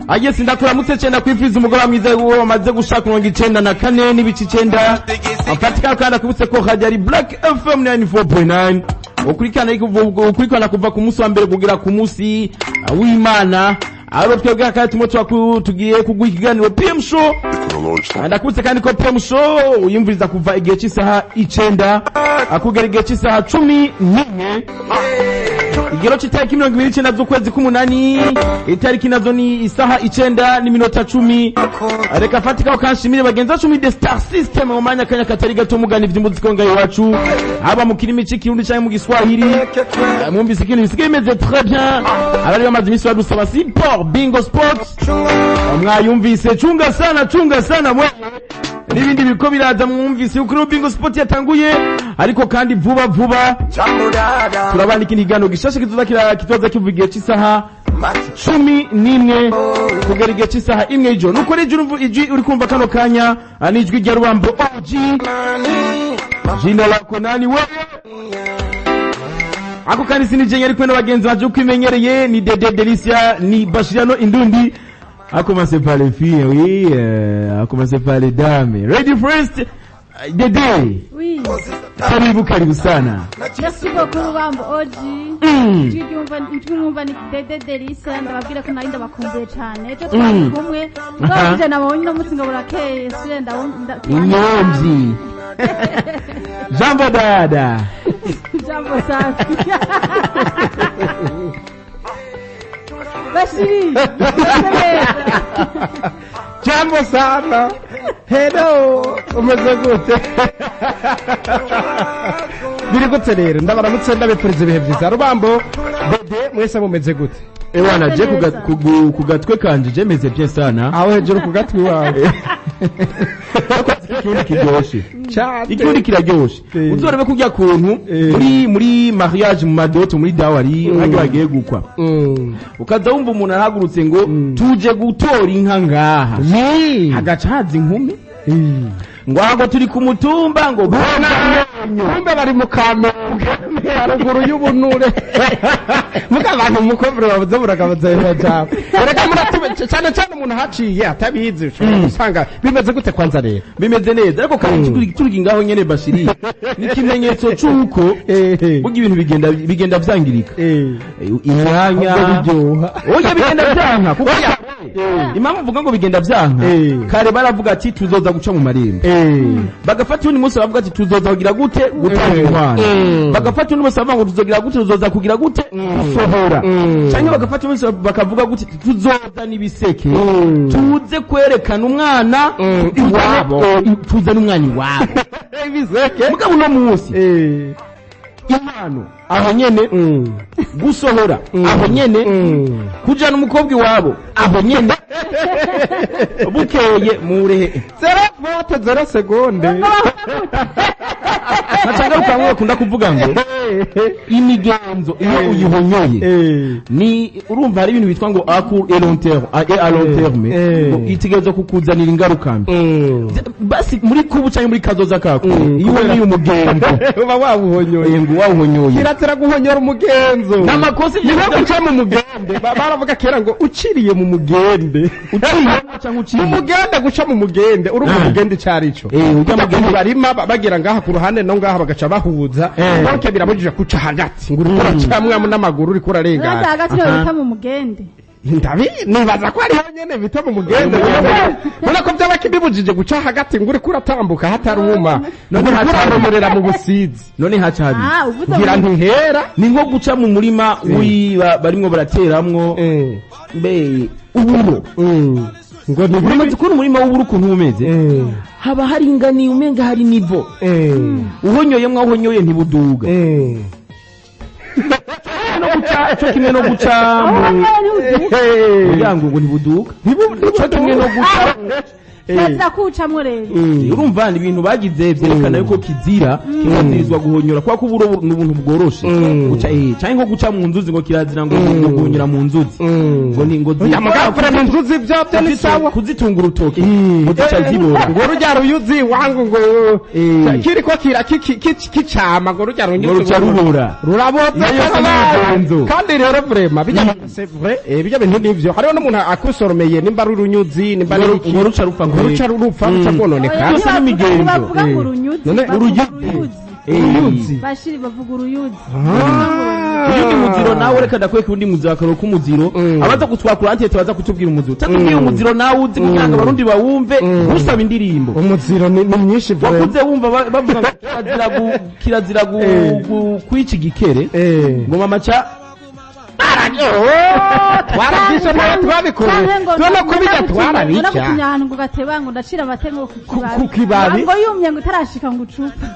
ageze ndakuramutse cyenda kwifuriza umugoroba mwiza wo wamaze gushaka 94 n'ibici 9 afatika kandi akubutse ko radio ari Black FM 94.9 ukurikana kuva ku munsi wa mbere kugira ku munsi w'Imana aro twebwe akati moto tugiye kuguha ikiganiro PM Show ndakubutse kandi ko PM Show uyumviriza kuva igihe cy'isaha 9 akugera igihe cy'isaha 11 igero cy'itariki 29 z'ukwezi k'umunani itariki nazo ni isaha 9 n'iminota 10 reka fatika ukanshimire bagenza 10 de Star System mu manya kanya katari gato mugana ivy'umuziki ngaye wacu aba mu kirimi cy'ikirundi cyangwa mu Giswahili mwumvise ikintu bisigaye imeze très bien abari bamaze imisi badusaba support Bingo Sports mwayumvise chunga sana mwe n'ibindi biko biraza mwumvise ukuri Bingo Sport yatanguye ariko kandi vuba turabana ikindi gano gishashe kitoza kivugiye cy'isaha 11 kugera igihe cy'isaha 1 ejo nuko rero uri kumva kano kanya anijwi rya Rubambo OG jina lako nani wewe ako kandi sinije ari kwenda bagenzi baje kwimenyereye ni Dede Delicia ni Bashirano Indundi a commencer par les filles, oui, a commencer par les dames. Ready first, Dede. Oui. Karibu sana. Merci beaucoup Rubambo OG. Twumva ni Dede Delicia ndababwira ko narinda bakumbuye cyane. Ejo twari kumwe. Twabije nabonye no mutsinga burakeye sirenda Nyomzi. Jambo dada. Jambo safi. Bashiri. Jambo sana. Hello. Umeze gute? Biri gute rero ndabaramutse ndabepurize ibihe byiza Rubambo Dede mwese mumeze gute? Ewana je kugatwe kanje je meze bien sana. Aho hejuru kugatwe wawe. Ikirundi kiryoshe. Ikirundi kiraryoshe. Uzorebe kujya kuntu muri mariage mu madoto muri dawari bagiye gukwa. Ukaza wumva umuntu arahagurutse ngo tuje gutora inka ngaha. Agaca hazi inkumi. Ngo aho turi ku mutumba ngo kumbe bari mu Kamenge haruguru y'ubunure muga abantu mukovero bavuze burakabaza cyane reka muratube cyane umuntu haciye atabizi usanga bimeze gute kwanza rero bimeze neza ariko kandi turi ngaho nyene Bashiri n'ikimenyetso cyuko bugi ibintu bigenda vyangirika inyanya oya bigenda vyanka kuko impamvu uvuga ngo bigenda vyanka kare baravuga ati tuzoza guca mu marembo bagafata undi munsi bavuga ati tuzoza kugira gute gutanga inkwano bagafata undi munsi bavuga ngo tuzogira gute tuzoza kugira gute gusohora cyangwa bagafata undi munsi bakavuga gute tuzoza nibiseke tuze kwerekana umwana iwabo tuza n'umwana iwabo ibiseke mugabo no munsi impano aho nyene gusohora aho nyene kujana umukobwa iwabo aho nyene bukeye murehe 0 seconde Nachagaruka ngo kunda kuvuga ngo imigenzo iyo uyihonyoye ni urumva hari ibintu bitwa ngo aku à long terme itegerezo kukuzanira ingaruka mbi basi muri kubu cyangwa muri kazoza kako iyo ni umugenzo uba wawuhonyoye ngo wawuhonyoye kiratera guhonyora umugenzo namakosi yo guca mu mugende baravuga kera ngo uciriye mu mugende uciriye mu mugende guca mu mugende uri mu mugende cyarico ujya mugende barima bagira ngaha ku ruhande no ngaha bagaca bahuza bonke birabujije kuca hagati ngo uri cyamwe n'amaguru uri kurarengana hagati yo bita mu mugende ndabi nibaza ko ari nyene bita mu mugende bona ko byabakibibujije guca hagati ngo uri kuratambuka hataruma none hatamurera mu busizi none haca habi ngira ntihera ni nko guca mu murima barimwo barateramwo mbe uburo ngo ni buri kuntu umurima w'uburo kuntu umeze haba hari ingani umenga hari nivo uhonyoye mwahonyoye ntibuduga no guca cyo kimwe no guca mu yango ngo ntibuduga cyo kimwe no guca kirazira kuwucamwo rero urumva ni ibintu bagize byerekana yuko kizira kikazirizwa guhonyora kuko kuburo ni ubuntu bworoshe guca cyangwa nko guca mu nzuzi ngo kirazira ngo guhonyora mu nzuzi ngo ni ngo yamagafura mu nzuzi byo ni sawa kuzitunga urutoki kuzica zibora ngo rujya ruyuzi wangu ngo kiriko kicama ngo rujya runyuzi rubora rurabotse kandi rero vrema bijya c'est vrai bijya bintu nivyo hariho n'umuntu akusoromeye nimba rurunyuzi nimba ngo ruca rupfa ngo ruca kononeka byose n'imigenzo bavuga ngo urunyuzi uruyuzi bashiri bavuga uruyuzi undi muziro nawe reka ndakweka undi muziro akaro kumuziro abaza gutwakura antete baza kutubwira umuziro tatubwira umuziro nawe uzi kugira ngo abarundi bawumve usaba indirimbo umuziro ni mwinshi bwo wakuze wumva bavuga kirazira kwica igikere ngo mama cha twaragisha nawe twabikora tubona ko bijya twarabica kunyana ngo gateba ngo ndacira amatengo ku kibabi ngo yumye ngo utarashika ngo ucupa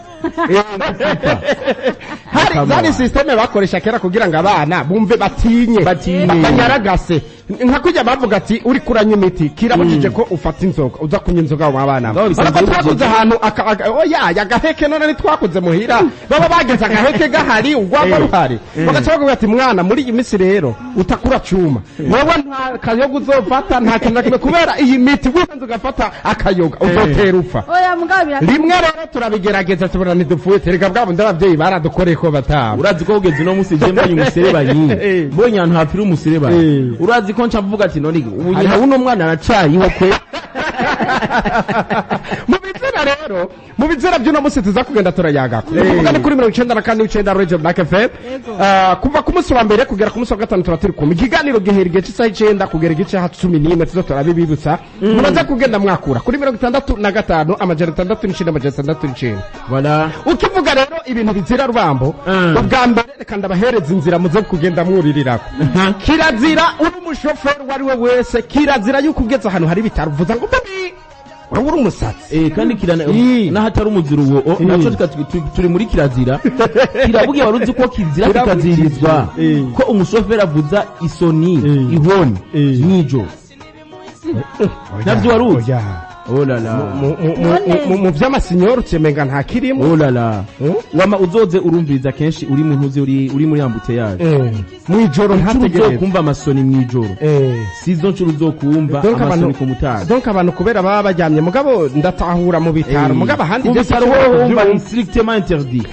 hari zari systeme bakoresha kera kugira ngo abana bumve batinye banyaragase nka kujya bavuga ati uri kuranya imiti kirabujije ko ufata inzoga uza kunywa inzoga mu abana twakuze ahantu oya agaheke none twakuze muhira baba bageze agaheke gahari ugwagwa ruhari bagaca bavuga ati mwana muri iyi misi rero utakura cuma wowe nta kayoga uzofata nta kintu nakimwe kubera iyi miti wihanze ugafata akayoga uzotera upfa oya mugabira rimwe rero turabigerageza tubona ntidupfuye tereka bwabo ndabavyeyi baradukoreye ko bataba urazi ko ugeze no musi je mbonye umuserebanyi mbonye ahantu hapfira umuserebanyi urazi ko nca mvuga ati none ubu nyina uno mwana aracayiho kwe mu bizera by'uno musi tuza kugenda turayagako kuvuga ni kuri 94.9 Radio Black FM kuva ku musi wa mbere kugera ku musi wa gatanu tuba turi kumwe ikiganiro gihera igice cy'isaha 9 kugera igice ha 11 tuzo turabibibutsa muraza kugenda mwakura kuri 65 amajana 6 voilà ukivuga rero ibintu bizira rubambo ubwa mbere reka ndabahereza inzira muze kugenda mwuririrako kirazira uri umushoferi wari we wese kirazira yuko ugeze ahantu hari bitaruvuza ngo uri umusatsi kandi kirana nahatari umuziro uwo naco turi muri kirazira kirabugiye waruzi ko kizira kikazirizwa ko umushoferi avuza isoni ihoni nijo navyo waruzi oh la la mu vy'amasinyor ucemenga nta kirimo oh la la wama uzoze urumviriza kenshi uri mu ntuzi uri muri ambute yaje mwijoro ntategereza kumva amasoni mwijoro sizo ncuru uzokumva amasoni ku mutaga donc abantu kubera baba bajyamye mugabo ndatahura mu bitaro mugabo handi je saro wumva ni strictement interdit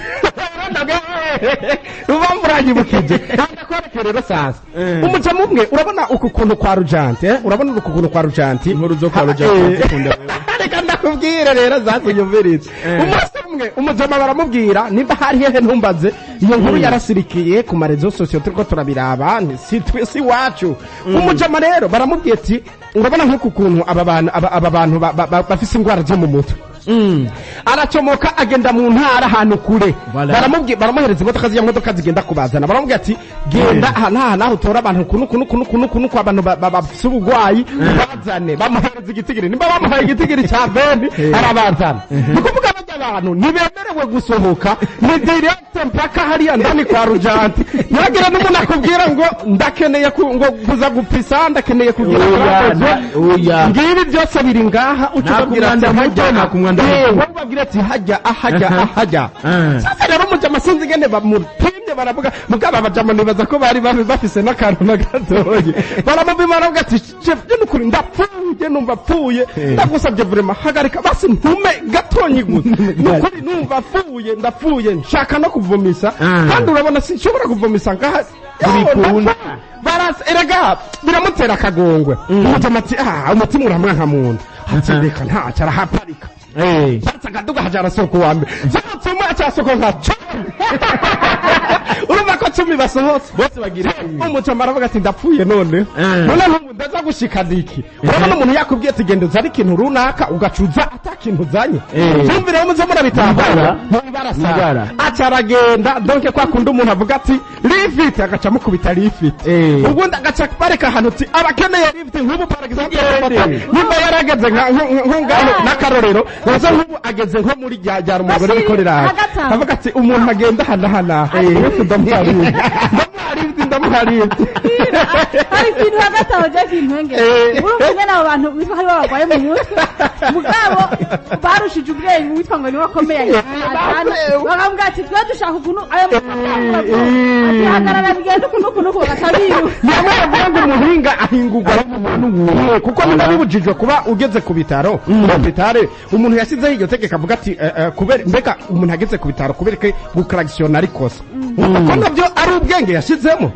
ubamburanyibukije ndakwereka rero sasa umuca mumwe urabona uku kuntu kwa Rujanti urabona uku kuntu kwa Rujanti inkuru zo kwa Rujanti ukunda reka ndakubwire rero zakunyumviriza umunsi umwe umujama baramubwira nimba hari hehe ntumbaze iyo nkuru yarasirikiye ku marezo sosiyo turiko turabiraba si wacu umujama rero baramubwiye ati urabona nk'uku kuntu aba bantu bafise ingwara zo mu mutwe aracomoka agenda mu ntara ahantu kure baramuhereza imodoka z'iyo modoka zigenda kubazana baramubwira ati genda naho utora abantu kunu kwa abantu bafise ubugwayi bazane bamuhereza igitigiri nimba bamuhaye igitigiri cya bendi arabazana ni kuvuga bajya abantu ntibemerewe gusohoka ni direct mpaka hariya ndani kwa Rujanti nyagira n'umuntu akubwira ngo ndakeneye ngo kuza gupisa ndakeneye kugira ngibi byose biri ngaha ucubabwira ati babwira ati hajya sasa rero mujama sinzi ngene bamupimye baravuga mugaba abajama nibaza ko bari bafise n'akantu na gatoye baramubima baravuga ati chef n'ukuri ndapfuye numva pfuye ndagusabye vraiment hagarika basi ntume gatonyi gusa n'ukuri numva ndapfuye nshaka no kuvumisa kandi urabona sinshobora kuvumisa ngaha bikunda erega biramutera akagongwe umujama ati umutima uramwanka mu nda reka ntaco arahaparika akaduga hajara soko wambe cyatuma cyasoko nkaco urumva ko 10 basohotse bose bagira umucama aravuga ati ndapfuye none ndaza gushika diki urabona umuntu yakubwiye ati genda uzari ikintu runaka ugacuza atakintu uzanye cyumvire muze murabitambara mubarasa acaragenda donc kwa kundi umuntu avuga ati lift agaca mukubita lift ubundi agaca bareka ahantu ati abakeneye lift nk'ubu par exemple nimba yarageze nk'ngaho n'akarorero nazo nk'ubu ageze nko muri ryajyara umugore bikorera avuga ati umuntu agenda hana ndamuhariye hari ikintu hagati aho jya kintwenge urumva nyine abo bantu bitwa hari barwaye mu mutwe mugabo barushije ubwenge witwa ngo niwe akomeye bakambwira ati twe dushaka ukuntu ayo ati hagarara bigenda ukuntu bagacabiru nyamwe bavuga ngo umuhinga ahingurwa n'umuntu kuko ntibibujijwe kuba ugeze ku bitaro hopitale umuntu yasizeho iryo tegeko avuga ati kubera mbega umuntu ageze ku bitaro kubereke gukaragisiona arikosa kuko nabyo ari ubwenge yashizemo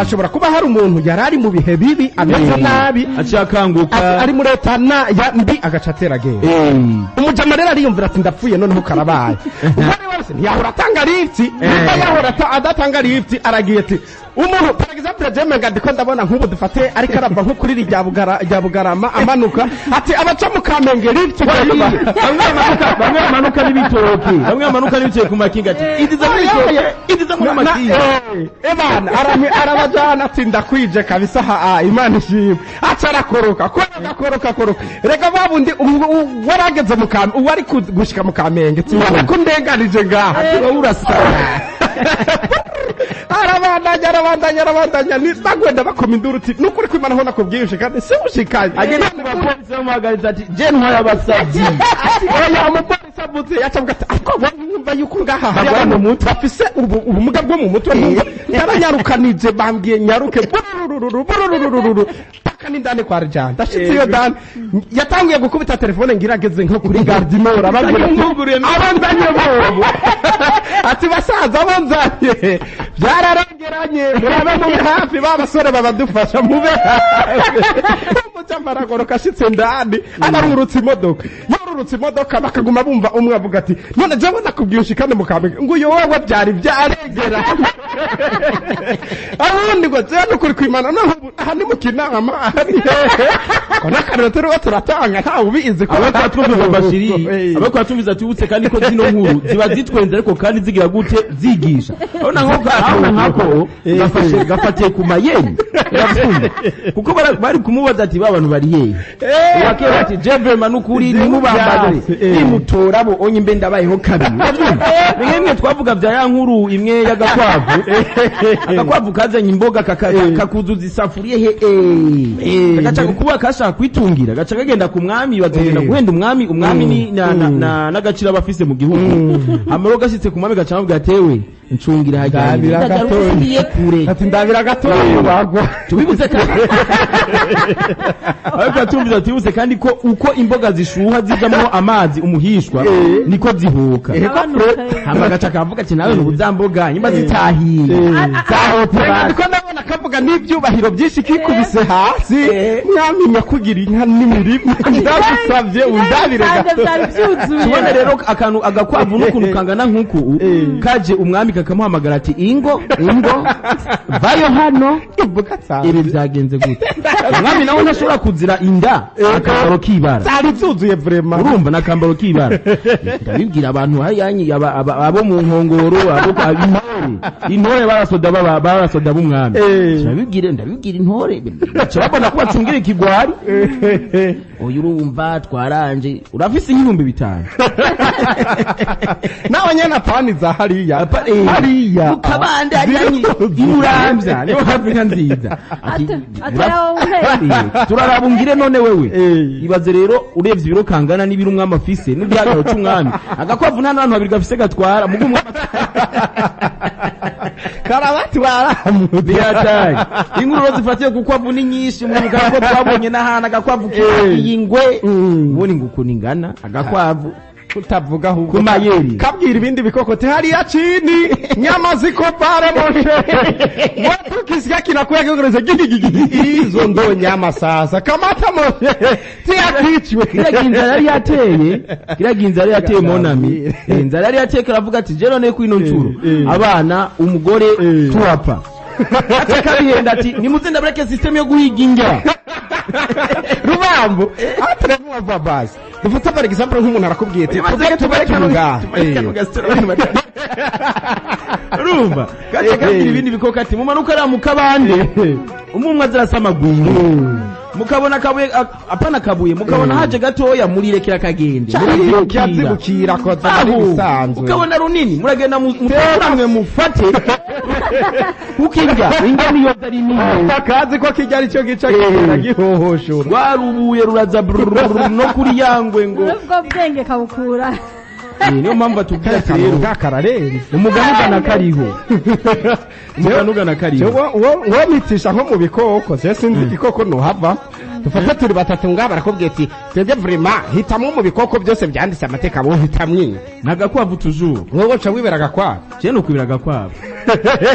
ashobora kuba hari umuntu yari ari mu bihe bibi ameze nabi acakanguka ari muri leta ya mbi agaca atera genda umujama rero ariyumvira ati ndapfuye noneho karabaye umwe wese ntiyahora atanga lifti niba yahora adatanga lifti aragiye ati umuntu par exemple jemenga ndiko ndabona nk'ubu dufate ariko arava nko kuri rya bugarama amanuka ati abaca mu Kamenge lifti bamwe bamanuka n'ibitoke ku makinga ati idiza muri makinga ebana arabajana ati ndakwije kabisa Imana ishimwe aca arakoroka reka babundi warageze mu Kamenge uwari gushika mu Kamenge tubona ko ndenganije ngaha ati wowe urasara arabandanya nitagwenda bakoma induru uti nukuri kwimana ho nakubwiyushe kandi si ushikanye agenda ku bapolisi bamuhagaritse ati je ntwara abasavyi oya umupolisi avuze yacavuga ati ariko bumva yuko ngaha hari mu mutwe bafise ubumuga bwo mu mutwe ndabanyarukanije bambwiye nyaruke paka n'indani kwa rjana ndashitse iyo dani yatanguye gukubita telefone ngirageze nko kuri gardinora abandanye bobo ati basaza bonzanye byararengeranye murabe mu hafi babasore babadufasha mube umucamba ragoroka ashitse ndani ararurutse imodoka bakaguma bumva umwe avuga ati none je nakubwiye ushikane mu Kamenge ngo uyo wowe byari byarengera abundi ngo je nukuri kwimana naho hani mu kinama kona karotero turatanga nta ubizi ko abatwumviza bashiri abatwumviza tubutse kandi ko zino nkuru ziba zitwenze ariko kandi zigira gute zigisha urabona nk'ako gafatiye ku mayeri urabyumva kuko bari kumubaza ati babantu bari hehe wakera ati jevema nukuri nimubambaze nimutorabo onye mbe ndabayeho kabiri bimwe twavuga bya ya nkuru imwe y'agakwavu kazanye imboga kakuzuza isafuriye gaca kuba kashaka kwitungira gaca kagenda ku mwami bazagenda guhenda umwami ni n'agaciro abafise mu gihugu amaro gashitse ku mwami gaca amubwira atewe ncungira hajyanye ati ndabira gatoya bagwa tubibuze kandi ariko tumbiza tubuse kandi ko uko imboga zishuha zijamwo amazi umuhishwa niko zihuka hama gaca kavuga ati nawe n'ubuzamboga nyuma zitahiye ndiko ndabona kavuga n'ibyubahiro byinshi kikubise hasi mwaminya kugira inka n'imirima ndabisavye undabire tubone rero akantu agakwavu n'ukuntu kangana nk'uku kaje umwami kakamuhamagara ati ingo vayo hano ibi byagenze gute umwami nawe ntashobora kuzira inda akambaro k'ibara zari zuzuye vraiment urumva nakambaro k'ibara ndabibwira abantu hayanyi abo mu nkongoro abo intore barasoda b'umwami ndabibwira intore cyabona ko bacungira ikigwari oyo urumva twaranje urafise 5,500 nawe nyene apani za hariya ukabande ayanyi imurambya niyo hafi nka nziza turarabungire none wewe ibaze rero urebye ibiro kangana n'ibiro umwami afise n'ibihagaro cy'umwami agakwavu nta n'abantu babiri gafise gatwara mugu karabati biratai inkuru zifatiye kukwavu ni nyinshi mu mugabo twabonye n'ahana agakwavu k'ingwe ubone nguko ningana agakwavu kutavuga ahubwo kumayeri kabwira ibindi bikoko hariya chini nyama ziko pale moshe watu kisikia kinakuya kiongeleza gigi izo ndo nyama sasa kamata moshe tia kichwe kira ginza yari yateye monami inzara yari yateye karavuga ati je none kwino ncuro abana umugore turapa atakabihenda ati nimuzinda breke system yo guhiginga rubambo atremo babazi dufata par exemple nk'umuntu arakubwiye ati tubatunga rumba kaje kabiri ibindi bikoko ati mumanuka ra mukabande umumwe azirasamaguru mukabona kabuye apana kabuye mukabona haje gatoya murirekera kagende murizibukira ko zari bisanzwe ukabona runini muragenda mutamwe mufate kukinga inga niyo dari niyo akazi ko kijya ari cyo gica kigenda gihohoshura rwarubuye ruraza no kuri yangwe ngo ubwo bwenge kabukura niyo mpamvu atubwira ati rero kakararere umuganugana kariho umuganugana kariho wo mitisha nko mu bikoko se sinzi igikoko nuhava dufata turi batatu ngaba barakubwiye ati twebwe vraiment hitamwe mu bikoko byose byanditse amateka bo hitamwe nagakwavu tujuru wowe ca wiberaga kwa je no kwibiraga kwabo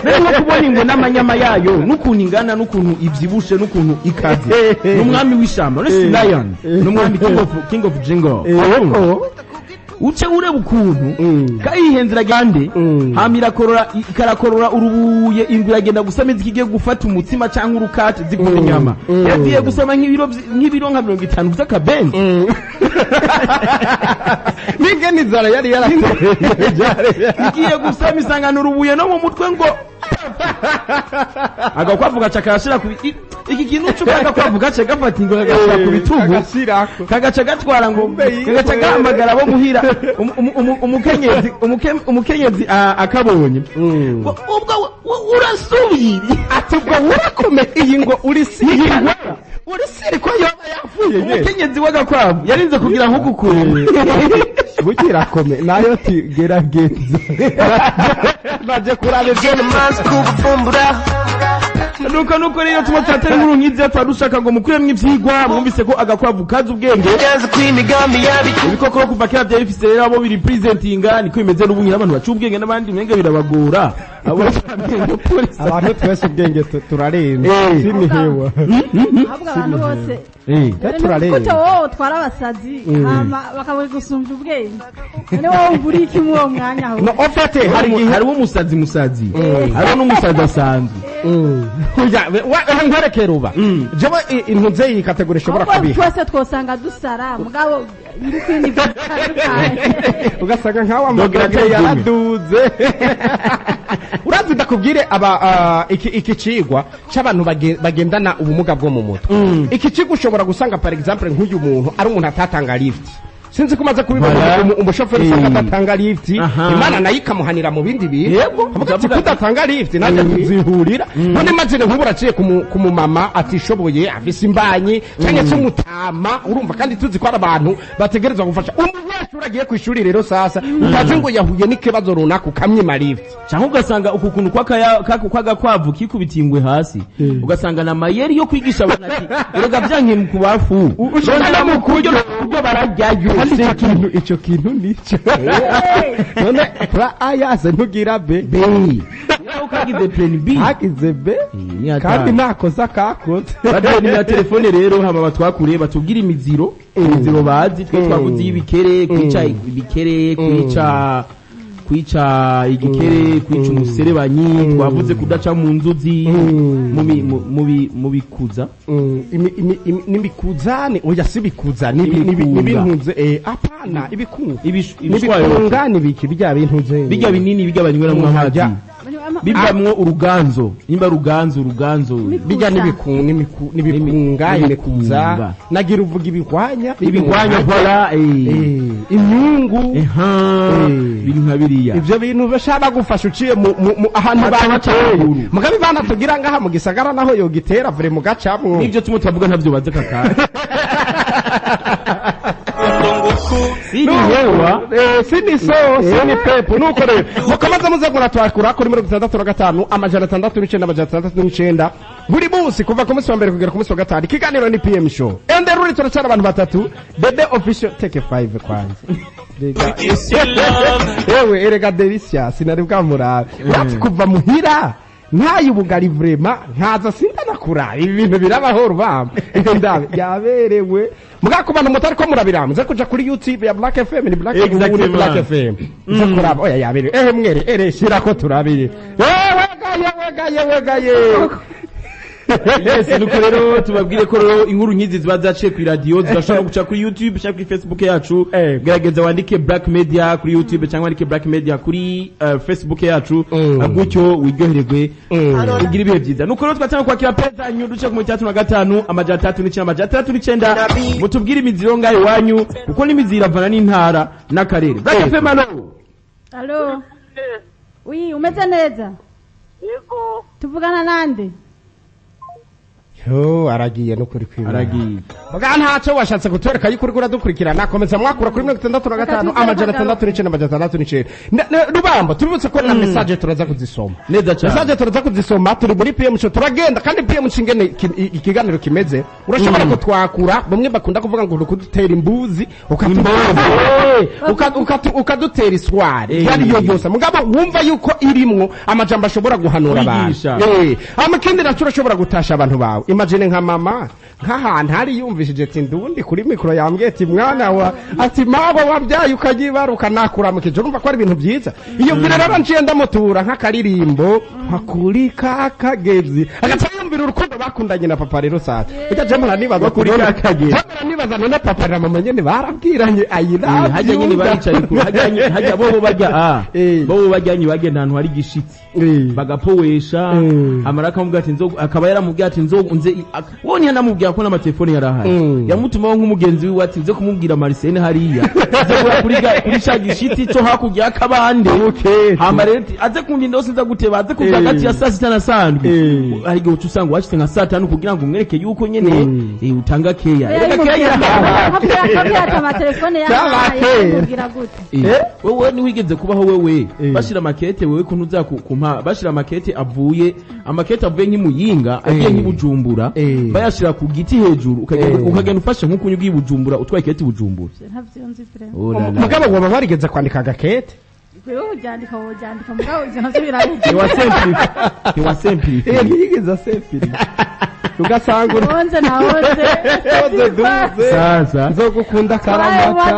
rero no kubona ingo n'amanyama yayo n'ukuntu ingana n'ukuntu ivyibushe n'ukuntu ikaze n'umwami w'ishamba no lion n'umwami king of jingle uce ureba ukuntu kayihenzera gande hamira karakorora urubuye ingwe iragenda gusama ikigiye gufata umutsima cyangwa urukati zikunda inyama yagiye gusama nk'ibiro nka 50 vy'akabenzi nige nizara yari yarateye igiye gusama isangana urubuye no mu mutwe ngo agakwavu gaca karashira ku iki kintu cyo agakwavu gaca gafata ingo gashira ku bitugu kagaca gatwara ngo kagaca gahamagara bo muhira umukenyezi akabonye ubwo urasubiri ati ubwo urakomeye iyi ngo urisirwa urisiriko yoba yavuye umukenyezi w'agakwavu yarinze kugira nko gukure bugira kome nayo tigerageza baje kuraba ibyo mask kuvumbura nuko rero tubatata inkuru nkizi twadushaka ngo mukuremwe ivyigwa mwumvise ko agakwavu kazi ubwenge ibikoko kuva kera byari bifise rero abo biri presentinga niko bimeze n'ubunyi abantu bacu ubwenge n'abandi mwenga birabagora abantu twese ubwenge turarenze sinihewa ahubwo abantu bose turarenze kuko wowe twarabasazi bakabuye gusumbya ubwenge none wowe uburi iki mu uwo mwanya aho no ofete hariho umusazi hariho n'umusazi asanzwe nkwerekera uba jewe intunze iyi kategori ishobora kubiha twese twosanga dusara mugabo iri kwindi ugasanga nkawa amagara yaraduze urazi ndakubwire iki cigwa c'abantu bagendana ubumuga bwo mu mutwe iki cigwa ushobora gusanga par exemple nk'uyu muntu ari umuntu atatanga lift sinzi kumaze kubibona umushoferi atatanga lift imana nayo ikamuhanira mu bindi bintu avuga ati kudatanga lift naje kuzihurira none imagine nk'ubura aciye ku mumama atishoboye afise imbanyi cyangwa se umutama urumva kandi tuzi ko ari abantu bategerezwa gufasha umunyeshuri agiye ku ishuri rero sasa utaje ngo yahuye n'ikibazo runaka ukamwima lift cyangwa ugasanga ukuntu kwagakwavu kikubitingwe hasi ugasanga na mayeri yo kwigisha abantu ati erega byanke mu kubafu ushobora mu kuryo barajyayo icyo kintu nicyo none ayaze ntugira be ukagize plan B hagize be kandi nakoza kakoze badani na telefone rero hama batwakure batubwira imiziro bazi twe twavuze ibikere kwica ibikere kwica igikere kwica umuserebanyi twavuze kudaca mu nzuzi mu bikuza n'ibikuza ni oya sibikuza n'ibintuze apana ibikunga n'ibiki bijya bintuze bijya binini bijya banyweramwo amazi bivamwo uruganzo nimba ruganzo bijya n'ibikunga imikuza nagira uvuga ibihwanya vola imyungu biri nka biriya ivyo bintu bashaka gufasha uciye ahantu bacaguru mugabe bana tugira ngaha mu gisagara naho yo gitera vure mu gacamwo nivyo tumwe twavuga ntavyo baze kakara sini hewa sini pepo nuko rero mukamaza muzegura twakura kuri 65 amajana 69 amajana 69 buri munsi kuva ku munsi wa mbere kugera ku munsi wa gatanu ikiganiro ni PM show ende ruri turacara abantu batatu Bebe official take 5 kwanza ewe erega delicious sinari bwamurabe wati kuva muhira ntayi ubugari vrema nkaza sindana kura ibintu birabaho rubamba ndabe yaberewe mugako bantu mutari ko murabiramuze kuja kuri YouTube ya Black FM ni Black FM zakuraba oya yaberewe mwere shira ko turabire wegaye yes nuko rero tubabwire ko rero inkuru nkizi ziba zaciye ku radio zirashobora guca kuri YouTube cyangwa kuri Facebook yacu gerageza wandike Black Media kuri YouTube cyangwa wandike Black Media kuri Facebook yacu gutyo wiryoherwe ugira ibihe byiza nuko rero twatanga kwakira peza nyuduce ku 35 amajana 39 amajana 39 mutubwire imiziro ngayo wanyu kuko n'imiziro avana n'intara n'akarere Black FM allo oui umeze neza Yego. tuvugana nande yo aragiye no kuri kwibara aragiye Muga ntaco washatse kutwereka yuko uriko uradukurikirana komeza mwakura kuri 65 amajana 669 Rubambo tuributse ko na message turaza kuzisoma neza cyane message turaza kuzisoma turi muri PM show turagenda kandi PM shingene ikiganiro kimeze urashobora kutwakura bamwe bakunda kuvuga ngo kudutera imbuzi ukadutera iswari yari yo yose mugabo wumva yuko irimwo amajambo ashobora guhanura abantu amakindi naco urashobora gutasha abantu bawe imagine nka mama nk'ahantu hari yumvishije ati ndundi kuri mikro yambwiye ati mwana wa ati mabo wabyaye ukagibaruka nakura mu kijo urumva ko ari ibintu byiza iyo mbere rero nciye ndamutura nk'akaririmbo hakuri kakagezi agacayumvira urukundo bakundanye na papa rero sasa ijya nibaza kuri kakagezi nibaza na papa na mama nyene barabwiranye ayira hajya nyine baricaye ku hajya bo bajya bo bajyanye bagenda ahantu hari gishitsi bagapowesha amaraka mubwira ati nzogo akaba yaramubwira ati nzogo nze woni yanamubwira ko n'amatelefone yarahaye yamutumaho nk'umugenzi wiwe ati nze kumubwira Marcene hariya kuri shagishiti cyo hakujya akabande hama rero aze kundinda sinza guteba aze kuva gati ya saa 6 na sandwi ari gihe usanga washitse nka saa 5 kugira ngo umwereke yuko nyene utanga keya akabya amatelefone yahaye kugira gute wewe ni wigeze kubaho wewe bashira makete wewe kuntu uza kumpa bashira makete avuye amakete avuye nk'imuyinga agiye nk'ibujumbura bayashira ku giti hejuru ukagenda ufashe nk'ukunyu bw'ibujumbura utwaye kete bujumbura ntavyonzi frère mugabo waba warigeze kwandika agakete wewe ujandika mugabo izo nasubira ni wa simple yigeze simple ugasanga onze na onze sasa nzogukunda karamata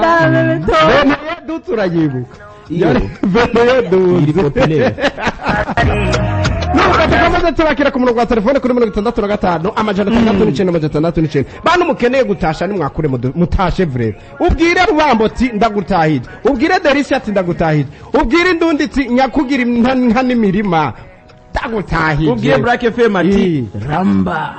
turayibuka iri populaire Tukamaze turakira ku murongo wa telefone kuri 65 amajana 669 bantu mukeneye gutasha ni mwakure mutashe vrebe ubwire Rubambo ati ndagutahije ubwire Delisia ati ndagutahije ubwire Ndundi ati nyakugira inka n'imirima ndagutahije ubwire Black FM ati ramba